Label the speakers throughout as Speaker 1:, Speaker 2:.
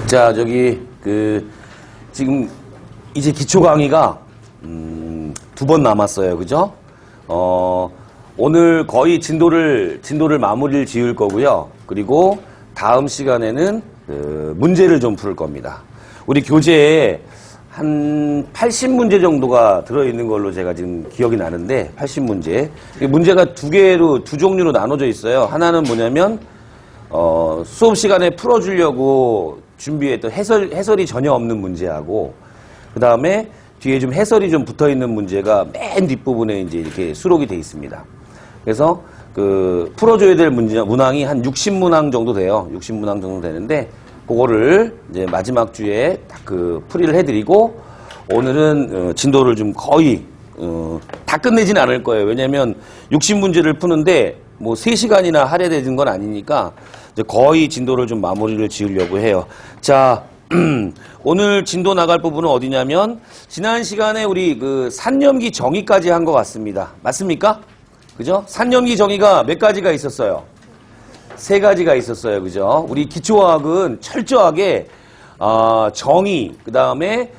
Speaker 1: 자, 지금 이제 기초 강의가 2번 남았어요. 그죠? 오늘 거의 진도를 마무리를 지을 거고요. 그리고 다음 시간에는 문제를 좀 풀 겁니다. 우리 교재에 한 80문제 정도가 들어있는 걸로 제가 지금 기억이 나는데, 80문제. 문제가 두 종류로 나눠져 있어요. 하나는 뭐냐면, 수업 시간에 풀어주려고 준비했던 해설이 전혀 없는 문제하고, 그 다음에 뒤에 좀 해설이 좀 붙어 있는 문제가 맨 뒷부분에 이제 이렇게 수록이 돼 있습니다. 그래서 풀어줘야 될 문항이 한 60문항 정도 돼요. 60문항 정도 되는데, 그거를 이제 마지막 주에 딱 풀이를 해드리고, 오늘은 진도를 좀 거의 다 끝내진 않을 거예요. 왜냐면 60문제를 푸는데 뭐 3시간이나 할애되는 건 아니니까 이제 거의 진도를 좀 마무리를 지으려고 해요. 자, 오늘 진도 나갈 부분은 어디냐면, 지난 시간에 우리 산염기 정의까지 한 것 같습니다. 맞습니까? 그죠? 산염기 정의가 몇 가지가 있었어요? 3가지가 있었어요. 그죠? 우리 기초화학은 철저하게 정의, 그 다음에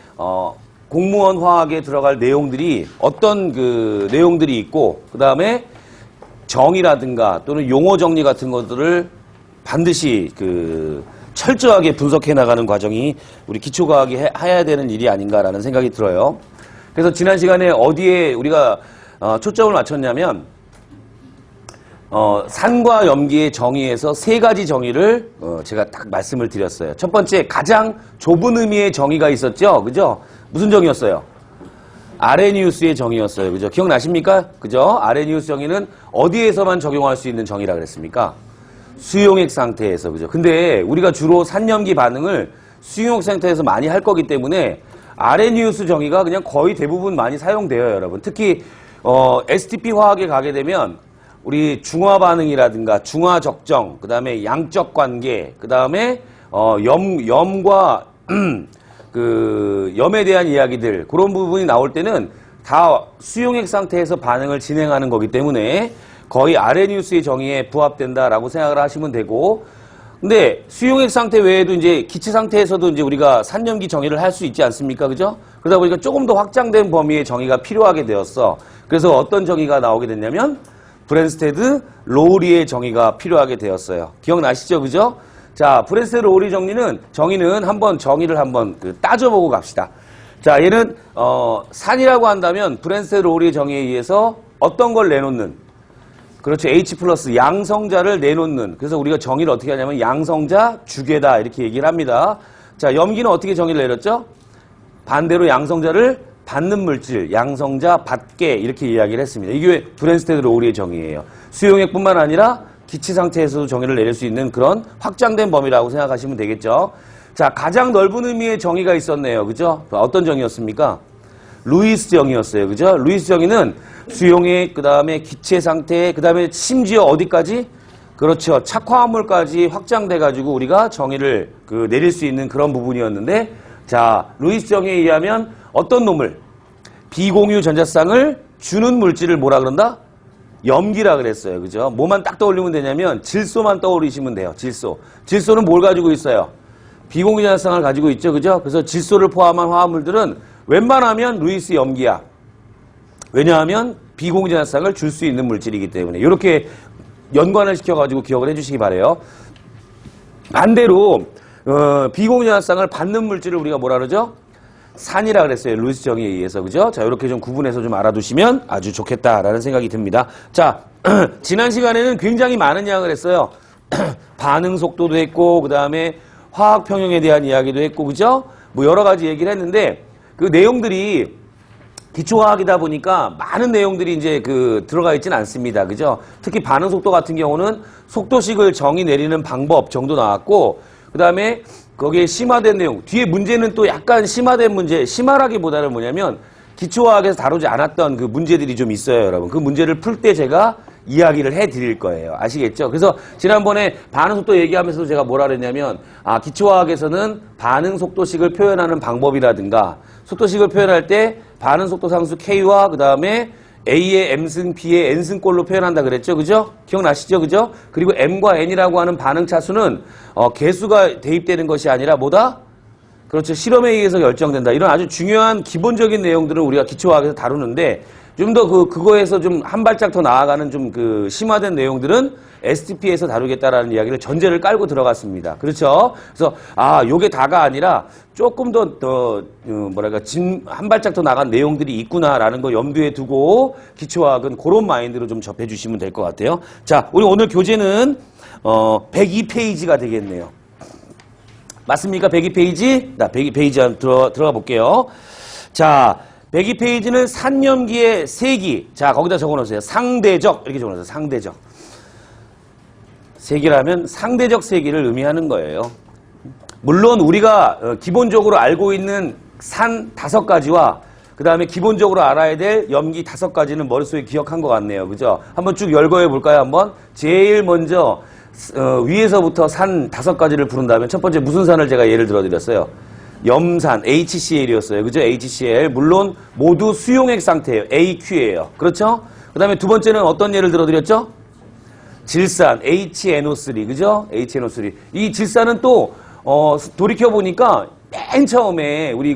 Speaker 1: 공무원 화학에 들어갈 내용들이 어떤 내용들이 있고, 그 다음에 정의라든가 또는 용어 정리 같은 것들을 반드시 철저하게 분석해 나가는 과정이 우리 기초과학이 해야 되는 일이 아닌가라는 생각이 들어요. 그래서 지난 시간에 어디에 우리가 초점을 맞췄냐면, 산과 염기의 정의에서 3가지 정의를 제가 딱 말씀을 드렸어요. 첫 번째, 가장 좁은 의미의 정의가 있었죠. 그죠? 무슨 정의였어요? 아레니우스의 정의였어요. 그죠? 기억나십니까? 그죠? 아레니우스 정의는 어디에서만 적용할 수 있는 정의라 그랬습니까? 수용액 상태에서. 그죠? 근데 우리가 주로 산염기 반응을 수용액 상태에서 많이 할 거기 때문에 아레니우스 정의가 그냥 거의 대부분 많이 사용돼요, 여러분. 특히 STP 화학에 가게 되면 우리 중화 반응이라든가 중화 적정, 그 다음에 양적 관계, 그 다음에 염과 염에 대한 이야기들, 그런 부분이 나올 때는 다 수용액 상태에서 반응을 진행하는 거기 때문에 거의 아레니우스의 정의에 부합된다라고 생각을 하시면 되고, 근데 수용액 상태 외에도 이제 기체 상태에서도 이제 우리가 산염기 정의를 할 수 있지 않습니까? 그죠? 그러다 보니까 조금 더 확장된 범위의 정의가 필요하게 되었어. 그래서 어떤 정의가 나오게 됐냐면, 브랜스테드 로우리의 정의가 필요하게 되었어요. 기억나시죠? 그죠? 자, 브랜스테드 로우리 정의는 한번 정의를 한번 따져보고 갑시다. 자, 얘는 산이라고 한다면 브랜스테드 로우리의 정의에 의해서 어떤 걸 내놓는, 그렇죠, H 플러스 양성자를 내놓는. 그래서 우리가 정의를 어떻게 하냐면 양성자 주계다 이렇게 얘기를 합니다. 자, 염기는 어떻게 정의를 내렸죠? 반대로 양성자를 받는 물질, 양성자 받게, 이렇게 이야기를 했습니다. 이게 브랜스테드 로우리의 정의예요. 수용액뿐만 아니라 기체 상태에서도 정의를 내릴 수 있는 그런 확장된 범위라고 생각하시면 되겠죠. 자, 가장 넓은 의미의 정의가 있었네요. 그죠? 어떤 정의였습니까? 루이스 정의였어요. 그죠? 루이스 정의는 수용액, 그 다음에 기체 상태, 그 다음에 심지어 어디까지? 그렇죠. 착화합물까지 확장돼가지고 우리가 정의를 내릴 수 있는 그런 부분이었는데, 자, 루이스 정의에 의하면 어떤 놈을, 비공유 전자쌍을 주는 물질을 뭐라 그런다? 염기라 그랬어요. 그죠? 뭐만 딱 떠올리면 되냐면 질소만 떠올리시면 돼요. 질소는 뭘 가지고 있어요? 비공유 전자쌍을 가지고 있죠. 그죠? 그래서 질소를 포함한 화합물들은 웬만하면 루이스 염기야. 왜냐하면 비공유 전자쌍을 줄 수 있는 물질이기 때문에. 이렇게 연관을 시켜가지고 기억을 해주시기 바래요. 반대로 비공유 전자쌍을 받는 물질을 우리가 뭐라 그러죠? 산이라 그랬어요. 루이스 정의에 의해서. 그죠? 자, 이렇게 좀 구분해서 좀 알아두시면 아주 좋겠다라는 생각이 듭니다. 자, 지난 시간에는 굉장히 많은 양을 했어요. 반응 속도도 했고, 그 다음에 화학 평형에 대한 이야기도 했고, 그죠? 뭐 여러 가지 얘기를 했는데, 그 내용들이 기초화학이다 보니까 많은 내용들이 이제 들어가 있지는 않습니다. 그죠? 특히 반응 속도 같은 경우는 속도식을 정의 내리는 방법 정도 나왔고, 그 다음에 거기에 심화된 내용, 뒤에 문제는 또 약간 심화된 문제, 심화라기보다는 뭐냐면 기초화학에서 다루지 않았던 문제들이 좀 있어요, 여러분. 그 문제를 풀 때 제가 이야기를 해드릴 거예요. 아시겠죠? 그래서 지난번에 반응 속도 얘기하면서도 제가 뭐라 그랬냐면, 기초화학에서는 반응 속도식을 표현하는 방법이라든가, 속도식을 표현할 때 반응 속도 상수 K와 그 다음에 A의 M승, B의 N승꼴로 표현한다 그랬죠? 그죠? 기억나시죠? 그죠? 그리고 M과 N이라고 하는 반응 차수는 개수가 대입되는 것이 아니라 뭐다? 그렇죠. 실험에 의해서 결정된다. 이런 아주 중요한 기본적인 내용들을 우리가 기초화학에서 다루는데 좀 더 그거에서 좀 한 발짝 더 나아가는 좀 심화된 내용들은 STP에서 다루겠다라는 이야기를 전제를 깔고 들어갔습니다. 그렇죠? 그래서 요게 다가 아니라 조금 더 뭐랄까 한 발짝 더 나간 내용들이 있구나라는 거 염두에 두고 기초화학은 그런 마인드로 좀 접해 주시면 될 것 같아요. 자, 우리 오늘 교재는 102페이지가 되겠네요. 맞습니까? 102페이지? 자, 102페이지 한번 들어가 볼게요. 자, 102페이지는 산염기의 세기. 자, 거기다 적어 놓으세요. 상대적. 이렇게 적어 놓으세요. 상대적. 세기라면 상대적 세기를 의미하는 거예요. 물론 우리가 기본적으로 알고 있는 산 5가지와 그 다음에 기본적으로 알아야 될 염기 5가지는 머릿속에 기억한 것 같네요. 그죠? 한번 쭉 열거해 볼까요? 한번. 제일 먼저 위에서부터 산 5가지를 부른다면 첫 번째 무슨 산을 제가 예를 들어 드렸어요? 염산, HCl이었어요. 그죠? HCl. 물론 모두 수용액 상태예요. AQ예요. 그렇죠? 그 다음에 두 번째는 어떤 예를 들어 드렸죠? 질산, HNO3. 그죠? HNO3. 이 질산은 또 돌이켜 보니까 맨 처음에 우리